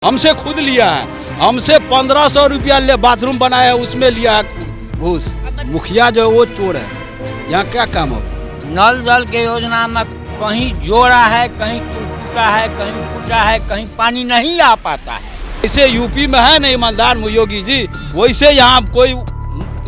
हमसे खुद लिया है, हमसे 1500 रुपया ले बाथरूम बनाया है, उसमें लिया है घूस। मुखिया जो है वो चोर है, यहाँ क्या काम होगा? नल जल के योजना में कहीं जोड़ा है, कहीं टूटा है, कहीं फूटा है, कहीं पानी नहीं आ पाता है। ऐसे यूपी में है ना ईमानदार योगी जी, वैसे यहाँ कोई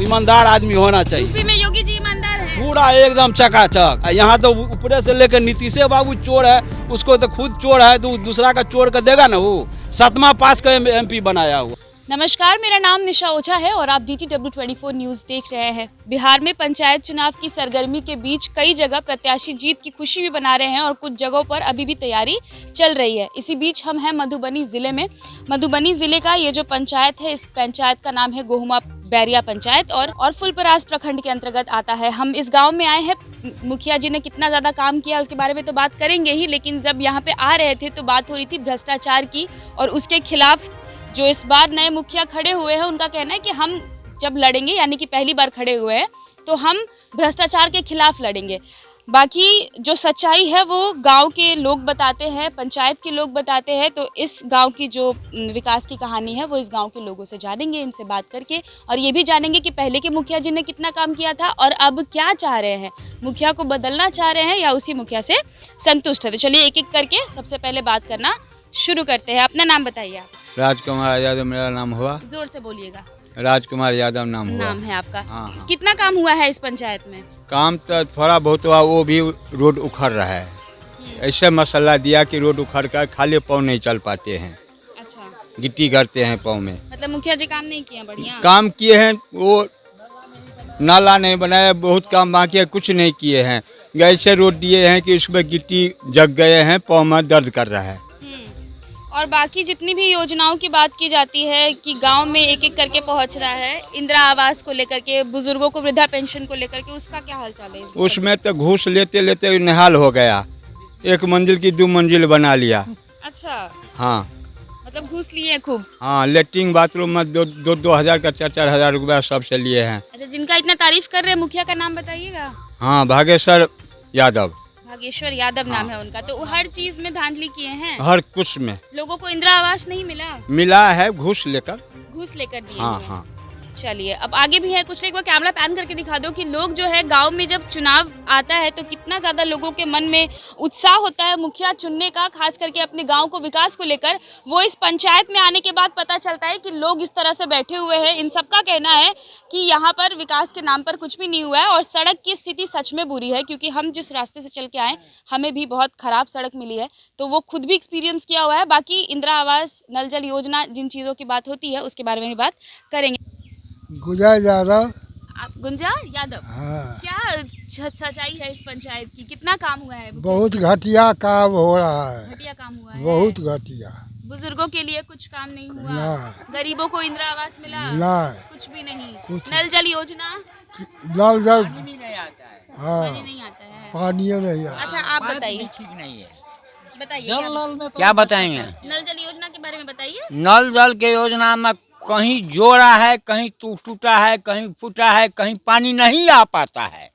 ईमानदार आदमी होना चाहिए। यूपी में योगी जी ईमानदार है पूरा एकदम चकाचक। यहाँ तो ऊपर से लेकर नीतीश बाबू चोर है, उसको तो खुद चोर है तो दूसरा का चोर का देगा ना। वो 7वां पास का MP बनाया हुआ। नमस्कार, मेरा नाम निशा ओझा है और आप DTW24 न्यूज़ देख रहे हैं। बिहार में पंचायत चुनाव की सरगर्मी के बीच कई जगह प्रत्याशी जीत की खुशी भी मना रहे हैं और कुछ जगहों पर अभी भी तैयारी चल रही है। इसी बीच हम हैं मधुबनी ज़िले में। मधुबनी ज़िले का ये जो पंचायत है, इस पंचायत का नाम है गोहुमा बैरिया पंचायत और फुलपरास प्रखंड के अंतर्गत आता है। हम इस गाँव में आए हैं। मुखिया जी ने कितना ज़्यादा काम किया उसके बारे में तो बात करेंगे ही, लेकिन जब यहाँ पे आ रहे थे तो बात हो रही थी भ्रष्टाचार की और उसके खिलाफ जो इस बार नए मुखिया खड़े हुए हैं उनका कहना है कि हम जब लड़ेंगे, यानी कि पहली बार खड़े हुए हैं, तो हम भ्रष्टाचार के खिलाफ लड़ेंगे। बाकी जो सच्चाई है वो गांव के लोग बताते हैं, पंचायत के लोग बताते हैं। तो इस गांव की जो विकास की कहानी है वो इस गांव के लोगों से जानेंगे, इनसे बात करके, और ये भी जानेंगे कि पहले के मुखिया जी ने कितना काम किया था और अब क्या चाह रहे हैं। मुखिया को बदलना चाह रहे हैं या उसी मुखिया से संतुष्ट है? तो चलिए एक एक करके सबसे पहले बात करना शुरू करते हैं। अपना नाम बताइए आप। राजकुमार यादव मेरा नाम हुआ। जोर से बोलिएगा। राजकुमार यादव नाम हुआ। नाम है आपका। हाँ। कितना काम हुआ है इस पंचायत में? काम तो थोड़ा बहुत हुआ, वो भी रोड उखड़ रहा है। ऐसे मसला दिया कि रोड उखड़ कर खाली पाँव नहीं चल पाते हैं। अच्छा, गिट्टी करते हैं पाँव में। मतलब मुखिया जी काम नहीं किए बढ़िया? काम किए हैं, वो नाला नहीं बनाया, बहुत काम बाकी है, कुछ नहीं किए हैं। ऐसे रोड दिए हैं कि उसमें गिट्टी जग गए हैं, पाँव में दर्द कर रहा है। और बाकी जितनी भी योजनाओं की बात की जाती है कि गांव में एक एक करके पहुंच रहा है, इंदिरा आवास को लेकर के, बुजुर्गों को वृद्धा पेंशन को लेकर के, उसका क्या हालचाल है? उसमें तो घूस लेते लेते निहाल हो गया। 1 मंजिल की 2 मंजिल बना लिया। अच्छा, हाँ मतलब घूस लिए खूब। हाँ, लेट्रिन बाथरूम में 2 हज़ार का 4 हज़ार रुपया सबसे लिए हैं। अच्छा, जिनका इतना तारीफ कर रहे हैं, मुखिया का नाम बताइएगा। हाँ, भागेश्वर यादव। भागेश्वर यादव नाम है उनका। तो वो हर चीज में धांधली किए हैं। हर कुछ में लोगों को इंदिरा आवास नहीं मिला, मिला है घूस लेकर। घूस लेकर दिए हाँ हुए। हाँ। चलिए अब आगे भी है कुछ। एक बार कैमरा पैन करके दिखा दो कि लोग जो है गांव में जब चुनाव आता है तो कितना ज़्यादा लोगों के मन में उत्साह होता है मुखिया चुनने का, खास करके अपने गांव को विकास को लेकर। वो इस पंचायत में आने के बाद पता चलता है कि लोग इस तरह से बैठे हुए हैं। इन सबका कहना है कि यहाँ पर विकास के नाम पर कुछ भी नहीं हुआ है और सड़क की स्थिति सच में बुरी है, क्योंकि हम जिस रास्ते से चल के आए हमें भी बहुत ख़राब सड़क मिली है, तो वो खुद भी एक्सपीरियंस किया हुआ है। बाकी इंदिरा आवास, नल जल योजना, जिन चीज़ों की बात होती है उसके बारे में भी बात करेंगे। गुंजा यादव। आप गुंजा यादव। हाँ। क्या सच्चाई है इस पंचायत की? कितना काम हुआ है? बहुत घटिया काम हो रहा है, घटिया काम हुआ है। बहुत घटिया। बुजुर्गों के लिए कुछ काम नहीं हुआ? ना। गरीबों को इंदिरा आवास मिला? ना। कुछ भी नहीं। कुछ। नल जल योजना? नल जल नहीं आता है, हाँ, पानी नहीं आता है। पानी नहीं आता। अच्छा, आप बताइए, ठीक नहीं है। बताइए क्या बताएंगे? नल जल योजना के बारे में बताइए। नल जल के योजना में कहीं जोड़ा है, कहीं टूटा है, कहीं फूटा है, कहीं पानी नहीं आ पाता है।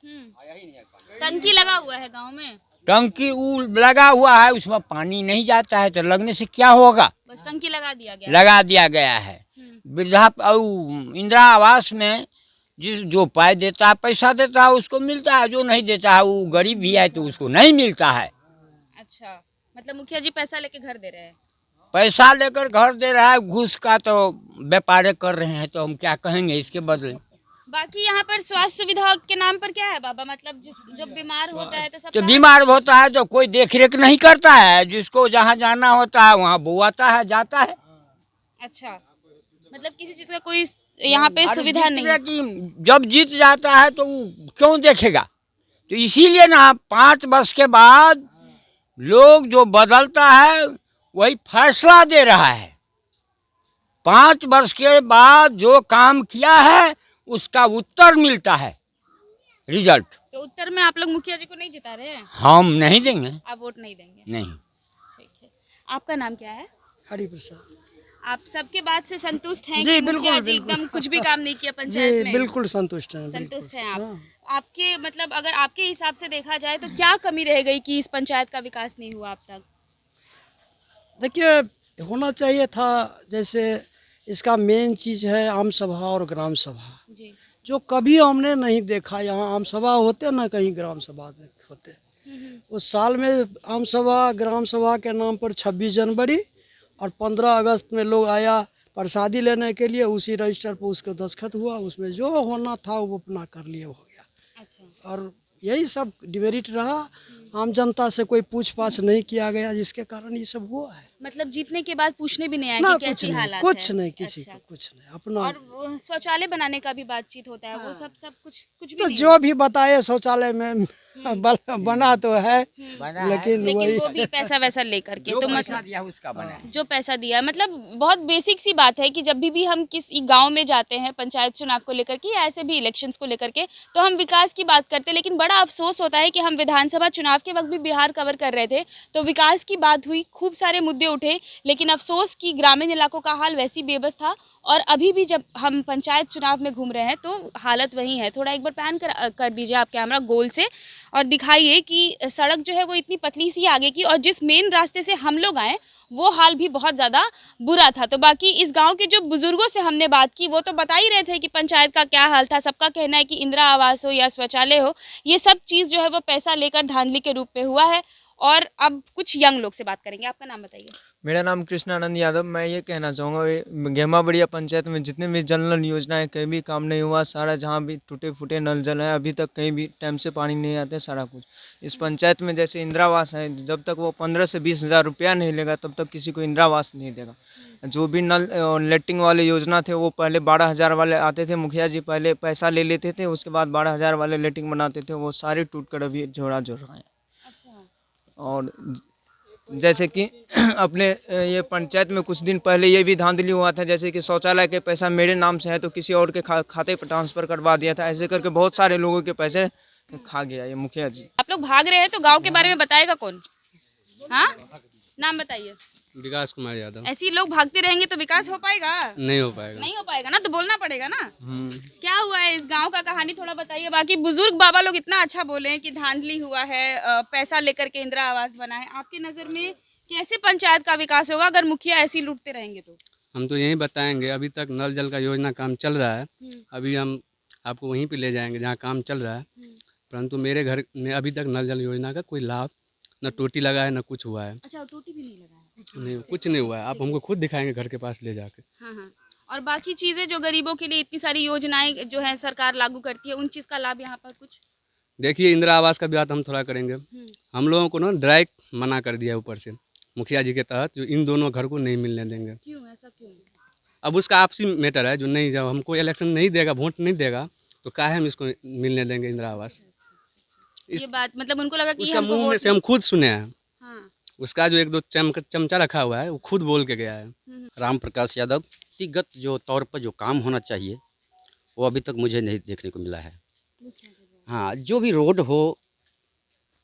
टंकी लगा हुआ है गांव में? टंकी लगा हुआ है, उसमें पानी नहीं जाता है, तो लगने से क्या होगा? बस टंकी लगा दिया गया। लगा दिया गया है। वृद्धा इंदिरा आवास में जो पाई देता है, पैसा देता है, उसको मिलता है। जो नहीं देता है, वो गरीब भी है तो उसको नहीं मिलता है। अच्छा, मतलब मुखिया जी पैसा लेके घर दे रहे हैं? पैसा लेकर घर दे रहा है, घूस का तो व्यापार कर रहे हैं, तो हम क्या कहेंगे इसके बदले। बाकी यहाँ पर स्वास्थ्य सुविधा के नाम पर क्या है बाबा? मतलब जब बीमार होता है तो सब तो बीमार होता है तो कोई देख रेख नहीं करता है, जिसको जहाँ जाना होता है वहाँ बुआता है, जाता है। अच्छा, मतलब किसी चीज का कोई यहाँ पे सुविधा नहीं है। कि जब जीत जाता है तो वो क्यों देखेगा? तो इसीलिए ना 5 वर्ष के बाद लोग जो बदलता है वही फैसला दे रहा है। 5 वर्ष के बाद जो काम किया है उसका उत्तर मिलता है, रिजल्ट। तो उत्तर में आप लोग मुखिया जी को नहीं जिता रहे हैं? हम नहीं देंगे। आप वोट नहीं देंगे? नहीं। ठीक है। आपका नाम क्या है? हरिप्रसाद। आप सबके बात से संतुष्ट हैं? जी, कि बिल्कुल, मुखिया जी बिल्कुल। एकदम कुछ भी काम नहीं किया पंचायत जी में? बिल्कुल संतुष्ट हैं। संतुष्ट हैं आप? हाँ। आपके मतलब अगर आपके हिसाब से देखा जाए तो क्या कमी रह गई कि इस पंचायत का विकास नहीं हुआ अब तक? देखिए, होना चाहिए था। जैसे इसका मेन चीज़ है आम सभा और ग्राम सभा, जी। जो कभी हमने नहीं देखा। यहाँ आम सभा होते ना कहीं ग्राम सभा होते। उस साल में आम सभा ग्राम सभा के नाम पर 26 जनवरी और 15 अगस्त में लोग आया प्रसादी लेने के लिए, उसी रजिस्टर पर उसका दस्तखत हुआ, उसमें जो होना था वो अपना कर लिए, हो गया। अच्छा। और यही सब डिमेरिट रहा। आम जनता से कोई पूछ पाछ नहीं किया गया, जिसके कारण ये सब हुआ है। मतलब जीतने के बाद पूछने भी नहीं आया ना कि कैसी हालात कुछ है। नहीं, किसी अच्छा। को कुछ नहीं अपना। और वो शौचालय बनाने का भी बातचीत होता है, वो सब कुछ भी तो नहीं जो भी बताए शौचालय में बना तो है, बना है, लेकिन लेकिन वही वो भी पैसा वैसा लेकर के, जो तो पैसा मतलब दिया उसका बना है। जो पैसा दिया, मतलब बहुत बेसिक सी बात है कि जब भी हम किसी गांव में जाते हैं पंचायत चुनाव को लेकर के या ऐसे भी इलेक्शंस को लेकर के, तो हम विकास की बात करते हैं। लेकिन बड़ा अफसोस होता है कि हम विधानसभा चुनाव के वक्त भी बिहार कवर कर रहे थे, तो विकास की बात हुई, खूब सारे मुद्दे उठे, लेकिन अफसोस कि ग्रामीण इलाकों का हाल वैसी बेबस था। और अभी भी जब हम पंचायत चुनाव में घूम रहे हैं तो हालत वही है। थोड़ा एक बार पैन कर दीजिए आप कैमरा गोल से और दिखाइए कि सड़क जो है वो इतनी पतली सी आगे की, और जिस मेन रास्ते से हम लोग आए वो हाल भी बहुत ज़्यादा बुरा था। तो बाकी इस गांव के जो बुजुर्गों से हमने बात की वो तो बता ही रहे थे कि पंचायत का क्या हाल था। सबका कहना है कि इंदिरा आवास हो या शौचालय हो, ये सब चीज़ जो है वो पैसा लेकर धांधली के रूप में हुआ है। और अब कुछ यंग लोग से बात करेंगे। आपका नाम बताइए। मेरा नाम कृष्णानंद यादव। मैं ये कहना चाहूँगा गेमा बढ़िया पंचायत में जितने भी जल नल योजना है कहीं भी काम नहीं हुआ। सारा जहाँ भी टूटे फूटे नल जल है, अभी तक कहीं भी टाइम से पानी नहीं आते सारा कुछ। इस पंचायत में जैसे इंदिरा आवास है, जब तक वो 15 से 20 हज़ार रुपया नहीं लेगा तब तक किसी को इंदिरा आवास नहीं देगा। जो भी नल लेटिंग वाले योजना थे वो पहले 12,000 वाले आते थे, मुखिया जी पहले पैसा ले लेते थे, उसके बाद 12,000 वाले लेटिंग बनाते थे, वो सारे टूट कर अभी झोड़ा झोड़ रहे हैं। और जैसे कि अपने ये पंचायत में कुछ दिन पहले ये भी धांधली हुआ था, जैसे कि शौचालय के पैसा मेरे नाम से है तो किसी और के खाते पर ट्रांसफ़र करवा दिया था। ऐसे करके बहुत सारे लोगों के पैसे खा गया ये मुखिया जी। आप लोग भाग रहे हैं तो गांव के बारे में बताएगा कौन? हाँ, नाम बताइए। विकास कुमार यादव। ऐसे ही लोग भागते रहेंगे तो विकास हो पाएगा? नहीं हो पाएगा। नहीं हो पाएगा ना, तो बोलना पड़ेगा ना। क्या हुआ है इस गांव का कहानी थोड़ा बताइए। बाकी बुजुर्ग बाबा लोग इतना अच्छा बोले हैं कि धांधली हुआ है, पैसा लेकर के इंदिरा आवास बना है। आपके नज़र में कैसे पंचायत का विकास होगा अगर मुखिया ऐसे ही लूटते रहेंगे तो? हम तो यही बताएंगे, अभी तक नल जल का योजना काम चल रहा है, अभी हम आपको वहीं पे ले जाएंगे जहाँ काम चल रहा है। परंतु मेरे घर में अभी तक नल जल योजना का कोई लाभ, न टोटी लगा है न कुछ हुआ है। अच्छा, टोटी भी नहीं लगा है? नहीं, कुछ नहीं हुआ है। आप हमको खुद दिखाएंगे घर के पास ले जाके। हाँ हाँ। और बाकी चीज़ें जो गरीबों के लिए इतनी सारी योजनाएं जो है सरकार लागू करती है, उन चीज़ का लाभ यहाँ पर कुछ? देखिए, इंदिरा आवास का भी बात हम थोड़ा करेंगे। हम लोगों को ना डायरेक्ट मना कर दिया ऊपर से मुखिया जी के तहत, जो इन दोनों घर को नहीं मिलने देंगे। क्यों, ऐसा क्यों? अब उसका आपसी मैटर है, जो नहीं, जब हमको इलेक्शन नहीं देगा, वोट नहीं देगा, तो काहे हम इसको मिलने देंगे इंदिरा आवास। ये बात मतलब उनको लगा कि उसका हमको मुंह में वोट से हम खुद सुने हैं। हाँ। उसका जो एक दो चमचा रखा हुआ है वो खुद बोल के गया है। राम प्रकाश यादव। व्यक्तिगत जो तौर पर जो काम होना चाहिए वो अभी तक मुझे नहीं देखने को मिला है। हाँ, जो भी रोड हो,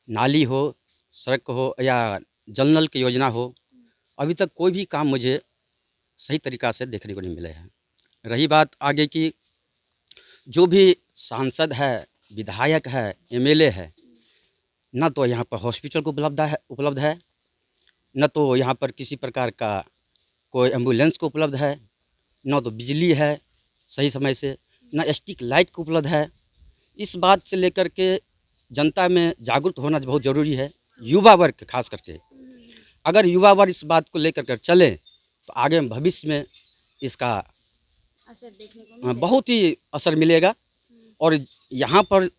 नाली हो, सड़क हो या जल नल की योजना हो, अभी तक कोई भी काम मुझे सही तरीक़ा से देखने को नहीं मिले हैं। रही बात आगे की, जो भी सांसद है, विधायक है, एमएलए है, न तो यहाँ पर हॉस्पिटल को उपलब्ध है, न तो यहाँ पर किसी प्रकार का कोई एम्बुलेंस को उपलब्ध है, न तो बिजली है सही समय से, न स्ट्रीट लाइट को उपलब्ध है। इस बात से लेकर के जनता में जागरूक होना बहुत ज़रूरी है, युवा वर्ग खास करके। अगर युवा वर्ग इस बात को लेकर कर चले तो आगे भविष्य में इसका असर देखने को बहुत ही असर मिलेगा। और यहाँ पर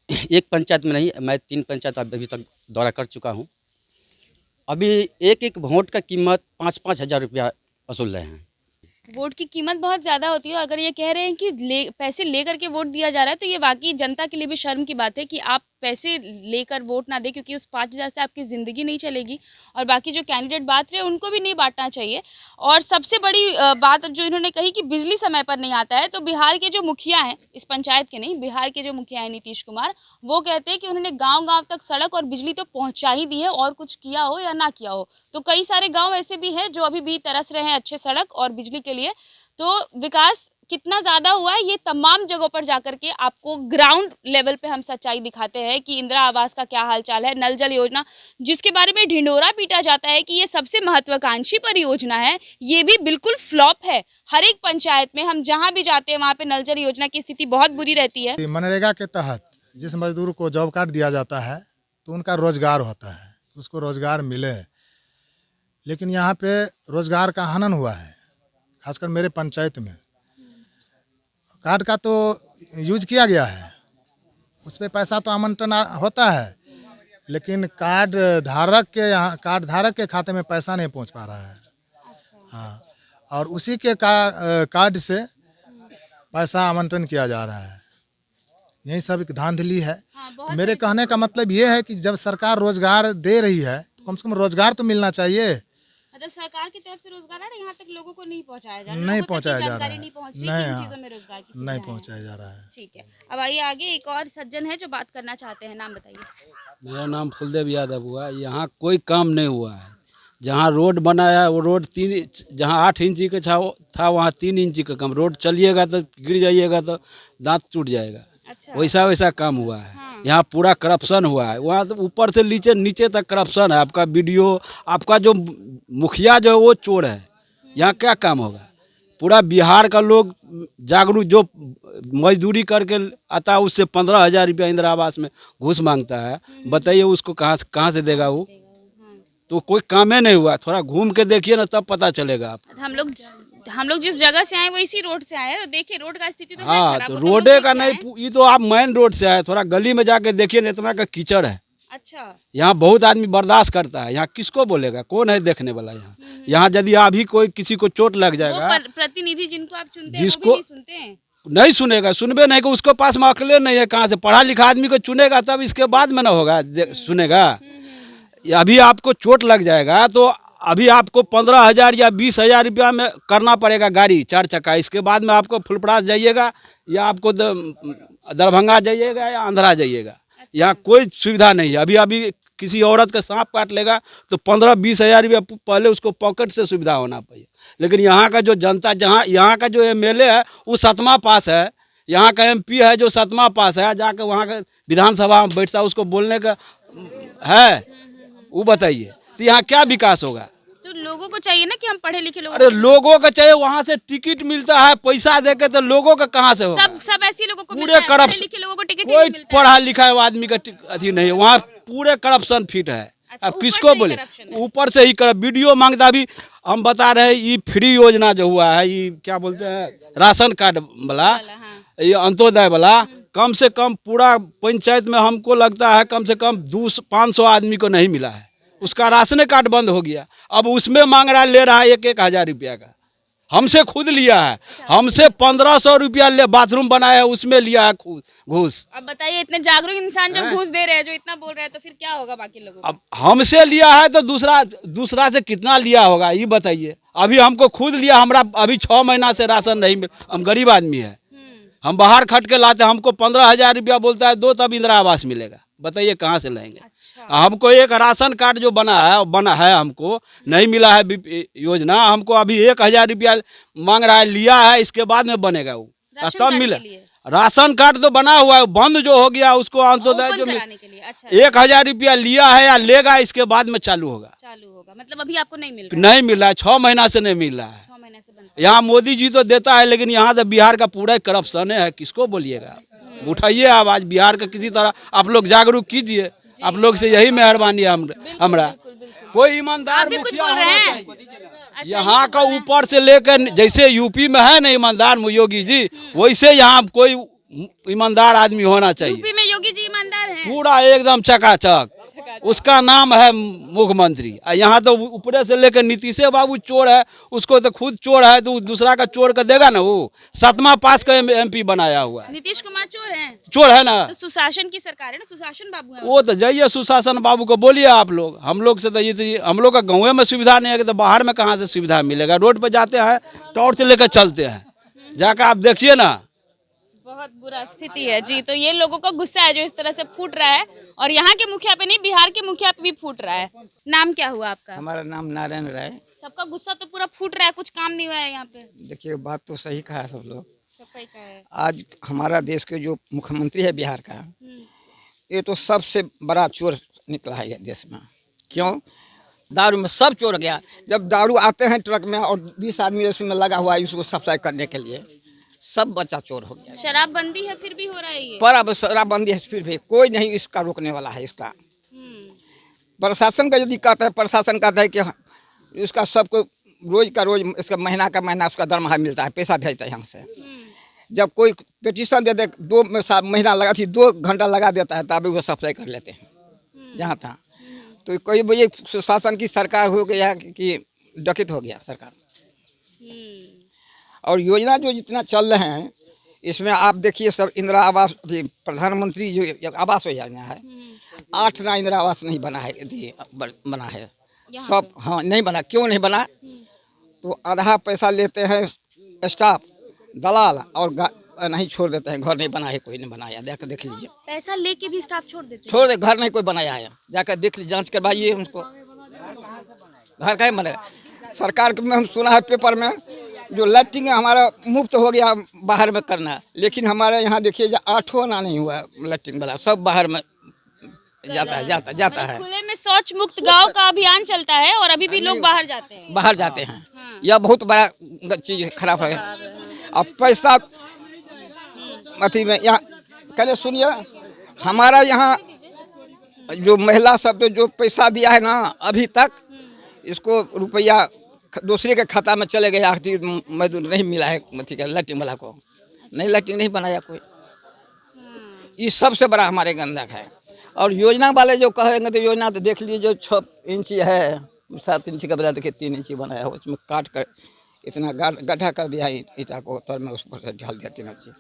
एक पंचायत में नहीं, मैं 3 पंचायत अभी तक दौरा कर चुका हूँ। अभी एक एक वोट का कीमत 5-5 हज़ार रुपया वसूल रहे हैं। वोट की कीमत बहुत ज़्यादा होती है। और अगर ये कह रहे हैं कि पैसे लेकर के वोट दिया जा रहा है, तो ये वाकई जनता के लिए भी शर्म की बात है कि आप पैसे लेकर वोट ना दें, क्योंकि उस 5,000 से आपकी ज़िंदगी नहीं चलेगी। और बाकी जो कैंडिडेट बात रहे उनको भी नहीं बांटना चाहिए। और सबसे बड़ी बात जो इन्होंने कही कि बिजली समय पर नहीं आता है, तो बिहार के जो मुखिया हैं, इस पंचायत के नहीं, बिहार के जो मुखिया हैं नीतीश कुमार, वो कहते हैं कि उन्होंने गाँव-गाँव तक सड़क और बिजली तो पहुँचा ही दी है, और कुछ किया हो या ना किया हो। तो कई सारे गाँव ऐसे भी हैं जो अभी भी तरस रहे हैं अच्छे सड़क और बिजली के लिए। तो विकास कितना ज़्यादा हुआ है, ये तमाम जगहों पर जाकर के आपको ग्राउंड लेवल पे हम सच्चाई दिखाते हैं कि इंदिरा आवास का क्या हालचाल है। नल जल योजना जिसके बारे में ढिंढोरा पीटा जाता है कि ये सबसे महत्वाकांक्षी परियोजना है, ये भी बिल्कुल फ्लॉप है। हर एक पंचायत में हम जहाँ भी जाते हैं वहाँ पे नल जल योजना की स्थिति बहुत बुरी रहती है। मनरेगा के तहत जिस मजदूर को जॉब कार्ड दिया जाता है तो उनका रोजगार होता है, उसको रोजगार मिले, लेकिन यहाँ पे रोजगार का हनन हुआ है, खासकर मेरे पंचायत में। कार्ड का तो यूज किया गया है, उस पर पैसा तो आवंटन होता है, लेकिन कार्ड धारक के खाते में पैसा नहीं पहुँच पा रहा है। हाँ, और उसी के कार्ड से पैसा आवंटन किया जा रहा है। यही सब एक धांधली है। तो मेरे कहने का मतलब ये है कि जब सरकार रोजगार दे रही है तो कम से कम रोजगार तो मिलना चाहिए। मतलब सरकार की तरफ से रोजगार आ रहा है, यहाँ तक लोगों को नहीं पहुँचाया जा रहा है, नहीं लोगों तक पहुँचाया ये जा रहा जानकारी है। नहीं पहुँच रही नहीं, कि इन हाँ, चीज़ों में रोजगार की नहीं सुविधाएं हैं। पहुँचाया जा रहा है। ठीक है, अब आइए आगे एक और सज्जन है जो बात करना चाहते हैं, नाम बताइए। मेरा नाम फुलदेव यादव हुआ। यहाँ कोई काम नहीं हुआ है। जहाँ रोड बनाया है वो रोड जहाँ 8 इंची का था वहाँ 3 इंची का काम। रोड चलिएगा तो गिर जाइएगा तो दांत टूट जाएगा। अच्छा, वैसा काम हुआ है। यहाँ पूरा करप्शन हुआ है। वहाँ तो ऊपर से नीचे तक करप्शन है। आपका वीडियो, आपका जो मुखिया जो है वो चोर है। यहाँ क्या काम होगा? पूरा बिहार का लोग जागरूक, जो मजदूरी करके आता है उससे 15,000 रुपया इंदिरा आवास में घूस मांगता है। बताइए उसको कहाँ से देगा वो? तो कोई काम ही नहीं हुआ। थोड़ा घूम के देखिए ना, तब पता चलेगा आप। हम लोग जिस जगह से आए वो इसी रोड से आए हैं, तो देखिए रोड का स्थिति तो है हाँ, खराब, तो वो हम रोडे लोग का देख के नहीं, आए। ये तो आप मेन रोड से आए। थोड़ा गली में जाके देखिए ना, इतना का कीचड़ है। अच्छा, यहाँ बहुत आदमी बर्दाश्त करता है। यहाँ किसको बोलेगा? कौन है देखने वाला? यहाँ यदि अभी कोई किसी को चोट लग वो जाएगा, प्रतिनिधि जिनको आप चुनते हैं वो भी जिसको नहीं सुनते हैं। नहीं सुनेगा, सुनबे नहीं, कि उसको पास में अकले नहीं है। कहाँ से पढ़ा लिखा आदमी को चुनेगा, तब इसके बाद में ना होगा सुनेगा। अभी आपको चोट लग जाएगा तो अभी आपको 15,000 या 20,000 रुपया में करना पड़ेगा गाड़ी 4 चक्का। इसके बाद में आपको फुलपरास जाइएगा या आपको दरभंगा जाइएगा या आंध्रा जाइएगा। यहाँ कोई सुविधा नहीं है। अभी किसी औरत का सांप काट लेगा तो 15-20,000 रुपया पहले उसको पॉकेट से सुविधा होना चाहिए। लेकिन यहाँ का जो जनता, यहाँ का जो MLA है वो 7वां पास है, यहाँ का MP है जो 7वां पास है, जाकर वहाँ का विधानसभा में बैठता, उसको बोलने का है, वो बताइए। तो यहाँ क्या विकास होगा? तो लोगों को चाहिए ना कि हम पढ़े लिखे लोग। अरे लोगों का चाहिए, वहाँ से टिकट मिलता है पैसा देके, तो लोगों का कहाँ से होगा? सब ऐसे लोगों को पूरे मिलता है, पढ़े करप्शन, लिखे लोगों को टिकट ही नहीं कोई मिलता है। पढ़ा लिखा आदमी का अथी नहीं है वहाँ। पूरे करप्शन फिट है। अच्छा, अब ऊपर किसको से ही बोले? corruption है। ऊपर से ही कर वीडियो मांगता। अभी हम बता रहे हैं, ये फ्री योजना जो हुआ है, ये क्या बोलते हैं, राशन कार्ड वाला, हाँ। ये अंत्योदय वाला, कम से कम पूरा पंचायत में हमको लगता है कम से कम 200-500 आदमी को नहीं मिला है। उसका राशन कार्ड बंद हो गया। अब उसमें मांग रहा, ले रहा है 1,000 रुपया का। हमसे खुद लिया है, हमसे 1,500 रुपया ले बाथरूम बनाया है, उसमें लिया है घूस। अब बताइए, इतने जागरूक इंसान जब घूस दे रहे हैं, जो इतना बोल रहे हैं, तो फिर क्या होगा बाकी लोगों को? अब हमसे लिया है तो दूसरा से कितना लिया होगा ये बताइए। अभी हमको खुद लिया, हमरा अभी 6 महीना से राशन नहीं मिल। हम गरीब आदमी है, हम बाहर खट के लाते, हमको 15,000 रुपया बोलता है दो, तब इंदिरा आवास मिलेगा। बताइए कहाँ से लाएंगे? अच्छा। हमको एक राशन कार्ड जो बना है हमको नहीं मिला है योजना। हमको अभी 1,000 रुपया मांग रहा है, लिया है, इसके बाद में बनेगा वो, राशन तब कार्ड मिले। के लिए? राशन कार्ड तो बना हुआ है, बंद जो हो गया उसको अंत्योदय ओपन जो कराने के लिए। अच्छा, 1,000 रुपया लिया है या लेगा, इसके बाद में चालू होगा। चालू होगा, मतलब अभी आपको नहीं मिल रहा है? नहीं मिल रहा है, 6 महीना से नहीं मिल रहा है। 6 महीने से बंद। यहाँ मोदी जी तो देता है, लेकिन यहाँ तो बिहार का पूरा करप्शन है। किसको बोलिएगा? उठाइए आवाज, बिहार का किसी तरह आप लोग जागरूक कीजिए। आप लोग से यही मेहरबानी है हमरा। कोई ईमानदार आप भी कुछ मुखिया बोल रहे होना हैं? चाहिए। अच्छा, यहाँ का ऊपर से लेकर, जैसे यूपी में है ना ईमानदार योगी जी, वैसे यहाँ कोई ईमानदार आदमी होना चाहिए। यूपी में योगी जी ईमानदार हैं? पूरा एकदम चकाचक, उसका नाम है मुख्यमंत्री। यहाँ तो ऊपरे से लेकर नीतीश बाबू चोर है, उसको तो खुद चोर है, तो दूसरा का चोर का देगा ना वो। 7वां पास का MP बनाया हुआ है। नीतीश कुमार चोर हैं? चोर है ना। तो सुशासन की सरकार है ना, सुशासन बाबू हैं। वो तो जाइए सुशासन बाबू को बोलिए आप लोग। हम लोग से तो ये हम लोग का गाँव में सुविधा नहीं है, तो बाहर में कहाँ से सुविधा मिलेगा? रोड पर जाते हैं, टॉर्च लेकर चलते हैं, जाकर आप देखिए ना। बहुत बुरा स्थिति है जी। तो ये लोगों का गुस्सा है जो इस तरह से फूट रहा है, और यहाँ के मुखिया पे नहीं, बिहार के मुखिया पे भी फूट रहा है। नाम क्या हुआ आपका? हमारा नाम नारायण राय। सबका गुस्सा तो पूरा फूट रहा है, कुछ काम नहीं हुआ है यहाँ पे। देखिए बात तो सही कहा है सब लोग, रुपए का है। आज हमारा देश के जो मुख्यमंत्री है बिहार का, ये तो सबसे बड़ा चोर निकला है देश में। क्यों? दारू में सब चोर गया। जब दारू आते हैं ट्रक में और 20 आदमी उसमें लगा हुआ है उसको सप्लाई करने के लिए, सब बच्चा चोर हो गया। शराबबंदी है फिर भी हो रहा है ये। पर अब शराबबंदी है फिर भी कोई नहीं इसका रोकने वाला है। इसका प्रशासन का यदि कहता है, प्रशासन कहता है कि उसका सबको रोज का रोज, इसका महीना का महीना उसका दरमाहा मिलता है, पैसा भेजता है यहाँ से। जब कोई पिटीशन दे दे 2 महीना लगा थी, 2 घंटा लगा देता है तभी वो सप्लाई कर लेते हैं जहाँ था। तो कोई ये शासन की सरकार हो गया कि डकैत हो गया सरकार। और योजना जो जितना चल रहे हैं इसमें आप देखिए सब इंदिरा आवास, प्रधानमंत्री जो आवास योजना है, 8 ना इंदिरा आवास नहीं बना है, बना है सब। हाँ नहीं बना। क्यों नहीं बना? तो आधा पैसा लेते हैं स्टाफ दलाल और नहीं छोड़ देते हैं। घर नहीं बना है, कोई नहीं बनाया, जाकर देख लीजिए। पैसा लेके भी स्टाफ छोड़ देते हैं। छोड़ दे, घर नहीं कोई बनाया है, जाकर देख लीजिए, जांच करवाइए उनको। घर का ही बने। सरकार में हम सुना है पेपर में जो लैट्रिन हमारा मुफ्त हो गया बाहर में करना, लेकिन हमारे यहाँ देखिए 8 आना नहीं हुआ लैट्रिन वाला, सब बाहर में जाता है। खुले में शौच मुक्त गांव का अभियान चलता है और अभी भी लोग बाहर जाते हैं। बाहर जाते हैं। यह बहुत बड़ा चीज खराब है। अब पैसा अथी में यहाँ कल सुनिए, हमारा यहाँ जो महिला सब जो पैसा दिया है ना, अभी तक इसको रुपया दूसरे के खाता में चले गया, मजदूर नहीं मिला है। लैट्रिन वाला को नहीं, लैट्रिन नहीं बनाया कोई। ये सबसे बड़ा हमारे गंदक है। और योजना वाले जो कहेंगे तो योजना तो देख लीजिए, जो 6 इंची है 7 इंची का बजाय देखिए 3 इंची बनाया है, उसमें काट कर इतना गड्ढा कर दिया है ईटा को, तर में उसको ढाल दिया 3 इंची।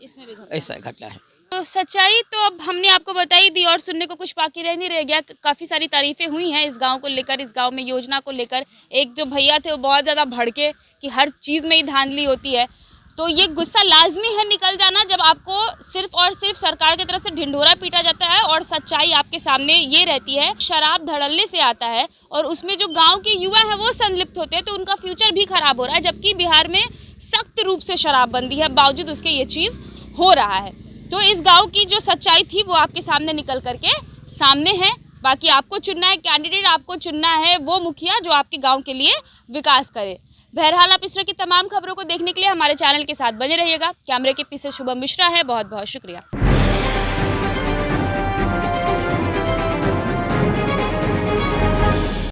ऐसा घटना है। तो सच्चाई तो अब हमने आपको बताई दी और सुनने को कुछ बाकी नहीं रह गया। काफ़ी सारी तारीफें हुई हैं इस गांव को लेकर, इस गांव में योजना को लेकर। एक जो भैया थे वो बहुत ज़्यादा भड़के कि हर चीज़ में ही धांधली होती है। तो ये गुस्सा लाजमी है निकल जाना जब आपको सिर्फ और सिर्फ सरकार की तरफ से ढिंढोरा पीटा जाता है और सच्चाई आपके सामने ये रहती है। शराब धड़ल्ले से आता है और उसमें जो गांव के युवा हैं वो संलिप्त होते हैं, तो उनका फ्यूचर भी खराब हो रहा है। जबकि बिहार में सख्त रूप से शराबबंदी है, बावजूद उसके ये चीज़ हो रहा है। तो इस गांव की जो सच्चाई थी वो आपके सामने निकल करके सामने है। बाकी आपको चुनना है कैंडिडेट, आपको चुनना है वो मुखिया जो आपके गांव के लिए विकास करे। बहरहाल आप इस तरह की तमाम खबरों को देखने के लिए हमारे चैनल के साथ बने रहिएगा। कैमरे के पीछे शुभम मिश्रा है, बहुत बहुत शुक्रिया।